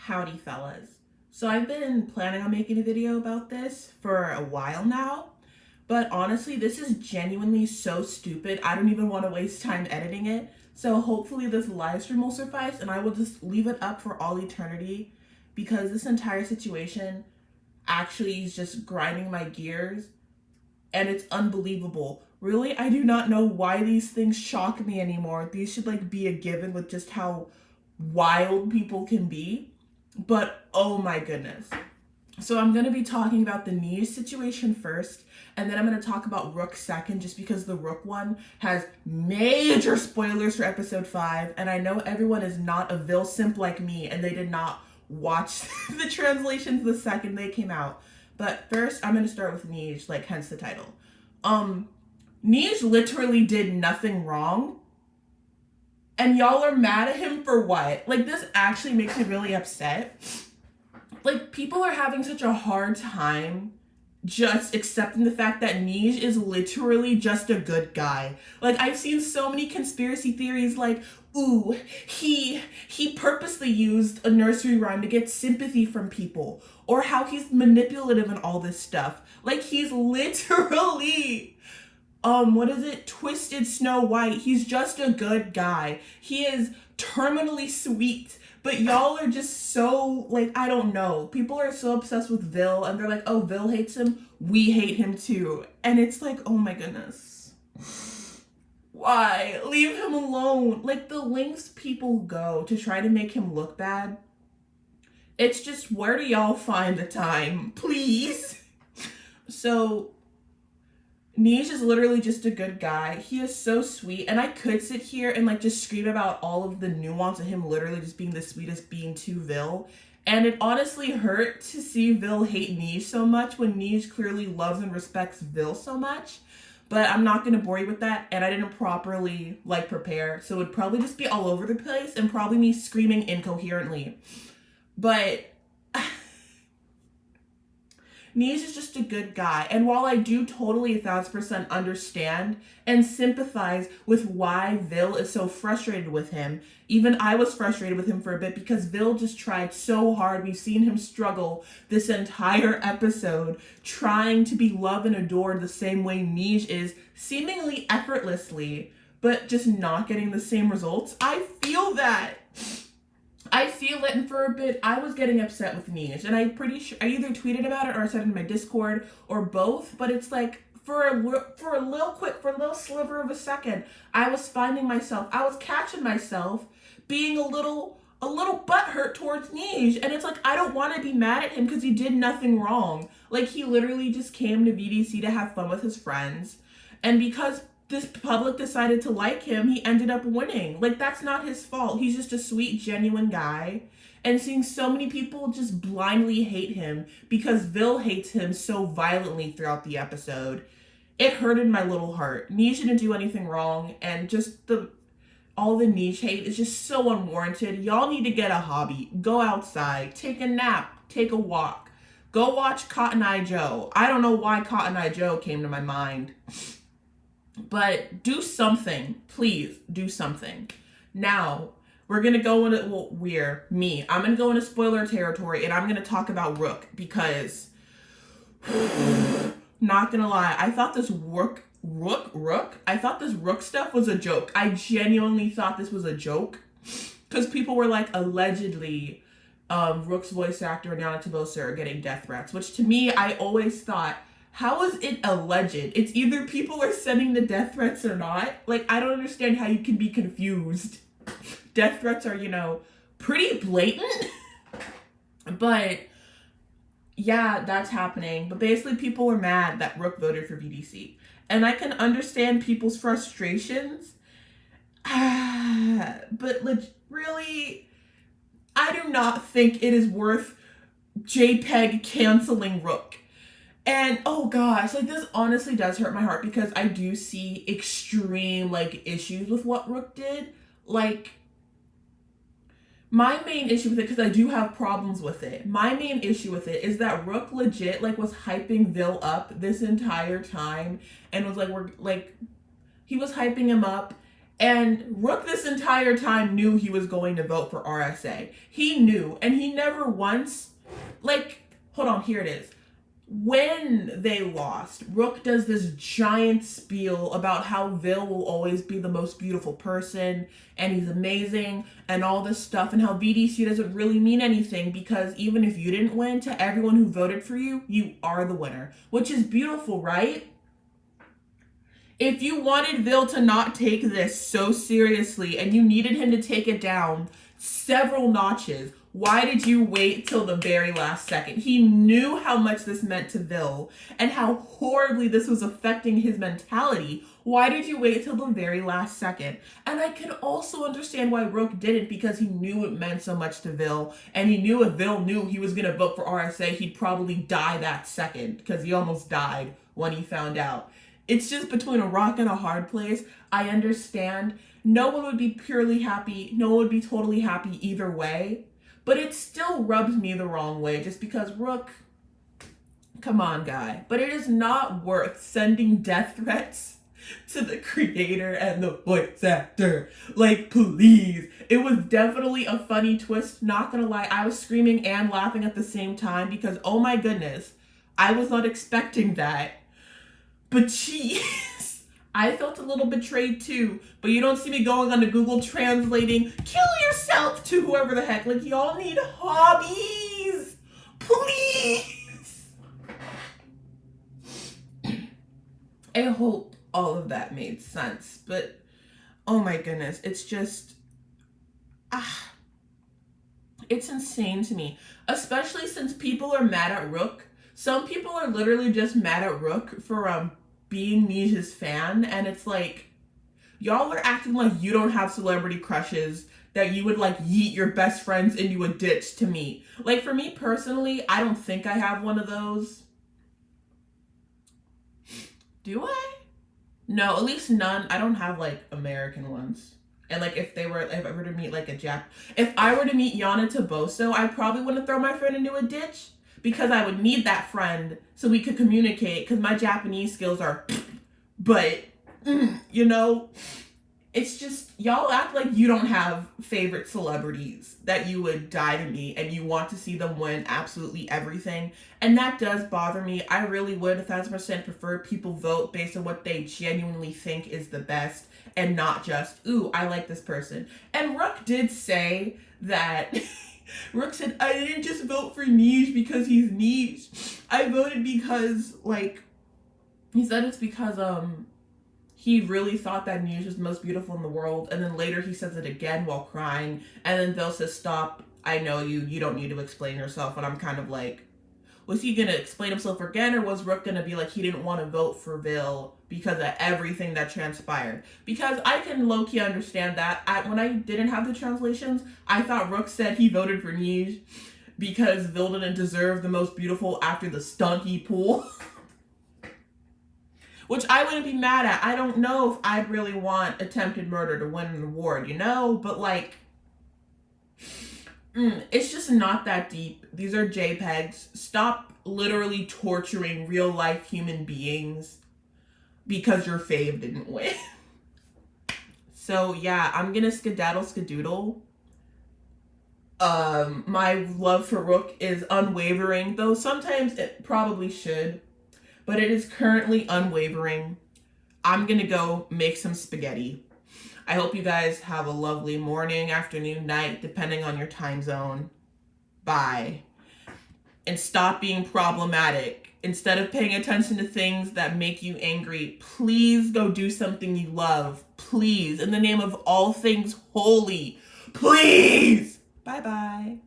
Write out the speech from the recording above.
Howdy fellas. So I've been planning on making a video about this for a while now, but honestly this is genuinely so stupid I don't even want to waste time editing it. So hopefully this live stream will suffice and I will just leave it up for all eternity because this entire situation actually is just grinding my gears and it's unbelievable. Really, I do not know why these things shock me anymore. These should like be a given with just how wild people can be. But oh my goodness. So I'm going to be talking about the Neige situation first, and then I'm going to talk about Rook second, just because the Rook one has major spoilers for episode 5, and I know everyone is not a Vil simp like me, and they did not watch the translations the second they came out. But first, I'm going to start with Neige, like hence the title. Neige literally did nothing wrong, and y'all are mad at him for what? Like, this actually makes me really upset. Like, people are having such a hard time just accepting the fact that Neige is literally just a good guy. Like, I've seen so many conspiracy theories like, ooh, he purposely used a nursery rhyme to get sympathy from people, or how he's manipulative and all this stuff. Like, he's literally Twisted Snow White. He's just a good guy. He is terminally sweet. But y'all are just so, like, I don't know. People are so obsessed with Vil, and they're like, oh, Vil hates him. We hate him too. And it's like, oh my goodness. Why? Leave him alone. Like, the lengths people go to try to make him look bad. It's just, where do y'all find the time? Please. So Neige is literally just a good guy. He is so sweet, and I could sit here and like just scream about all of the nuance of him literally just being the sweetest being to Vil, and it honestly hurt to see Vil hate Neige so much when Neige clearly loves and respects Vil so much. But I'm not gonna bore you with that, and I didn't properly like prepare, so it would probably just be all over the place and probably me screaming incoherently. But Neige is just a good guy, and while I do totally 1000% understand and sympathize with why Vil is so frustrated with him, even I was frustrated with him for a bit because Vil just tried so hard. We've seen him struggle this entire episode trying to be loved and adored the same way Neige is, seemingly effortlessly, but just not getting the same results. I feel that. I feel it, and for a bit, I was getting upset with Neige, and I'm pretty sure I either tweeted about it or I said it in my Discord, or both, but it's like, for a little sliver of a second, I was catching myself being a little butthurt towards Neige, and it's like, I don't want to be mad at him because he did nothing wrong. Like, he literally just came to VDC to have fun with his friends, and because this public decided to like him, he ended up winning. Like, that's not his fault. He's just a sweet, genuine guy. And seeing so many people just blindly hate him because Vil hates him so violently throughout the episode, it hurted my little heart. Neige didn't do anything wrong, and just all the Neige hate is just so unwarranted. Y'all need to get a hobby. Go outside. Take a nap. Take a walk. Go watch Cotton Eye Joe. I don't know why Cotton Eye Joe came to my mind. But do something. Please, do something. Now, we're going to go into, I'm going to go into spoiler territory, and I'm going to talk about Rook, because, not going to lie, I thought this I thought this Rook stuff was a joke. I genuinely thought this was a joke, because people were like, allegedly, Rook's voice actor, Nana Tabosa, are getting death threats, which to me, I always thought, how is it alleged? It's either people are sending the death threats or not. Like, I don't understand how you can be confused. Death threats are, pretty blatant. But, yeah, that's happening. But basically, people are mad that Rook voted for VDC. And I can understand people's frustrations. But, really, I do not think it is worth JPEG canceling Rook. And, oh gosh, like, this honestly does hurt my heart because I do see extreme, like, issues with what Rook did. Like, my main issue with it, because I do have problems with it, my main issue with it is that Rook legit, like, was hyping Vil up this entire time and was like, he was hyping him up, And Rook this entire time knew he was going to vote for RSA. He knew, and he never once, like, hold on, here it is. When they lost, Rook does this giant spiel about how Vil will always be the most beautiful person and he's amazing and all this stuff, and how VDC doesn't really mean anything because even if you didn't win, to everyone who voted for you, you are the winner, which is beautiful, right? If you wanted Vil to not take this so seriously and you needed him to take it down several notches, why did you wait till the very last second? He knew how much this meant to Vil and how horribly this was affecting his mentality. Why did you wait till the very last second? And I can also understand why Rook didn't, because he knew it meant so much to Vil, and he knew if Vil knew he was going to vote for RSA, he'd probably die that second, because he almost died when he found out. It's just between a rock and a hard place. I understand. No one would be purely happy. No one would be totally happy either way. But it still rubs me the wrong way just because Rook, come on, guy. But it is not worth sending death threats to the creator and the voice actor. Like, please. It was definitely a funny twist. Not gonna lie, I was screaming and laughing at the same time because, oh my goodness, I was not expecting that. But jeez, I felt a little betrayed too. But you don't see me going on to Google translating, kill yourself to whoever the heck. Like, y'all need hobbies. Please. I hope all of that made sense. But, oh my goodness, it's just, it's insane to me. Especially since people are mad at Rook. Some people are literally just mad at Rook for being Neige's fan, and it's like, y'all are acting like you don't have celebrity crushes that you would like yeet your best friends into a ditch to meet. Like, for me personally, I don't think I have one of those. Do I? No, at least none. I don't have like American ones. And like if I were to meet like if I were to meet Yana Toboso, I probably wouldn't throw my friend into a ditch. Because I would need that friend so we could communicate, because my Japanese skills are, but, you know, it's just, y'all act like you don't have favorite celebrities that you would die to meet and you want to see them win absolutely everything. And that does bother me. I really would 1000% prefer people vote based on what they genuinely think is the best and not just, ooh, I like this person. And Rook did say that... Rook said, I didn't just vote for Neige because he's Neige. I voted because, like, he said it's because, he really thought that Neige was the most beautiful in the world. And then later he says it again while crying. And then Vil says, stop, I know you. You don't need to explain yourself. And I'm kind of like, was he going to explain himself again? Or was Rook going to be like, he didn't want to vote for Vil because of everything that transpired? Because I can low-key understand that. When I didn't have the translations, I thought Rook said he voted for Neige because Vil didn't deserve the most beautiful after the stunt he pulled. Which I wouldn't be mad at. I don't know if I'd really want attempted murder to win an award, you know? But like, it's just not that deep. These are JPEGs. Stop literally torturing real life human beings because your fave didn't win. So yeah, I'm gonna skedaddle. My love for Rook is unwavering, though sometimes it probably should, but it is currently unwavering. I'm gonna go make some spaghetti. I hope you guys have a lovely morning, afternoon, night, depending on your time zone. Bye. And stop being problematic. Instead of paying attention to things that make you angry, please go do something you love. Please, in the name of all things holy. Please! Bye-bye.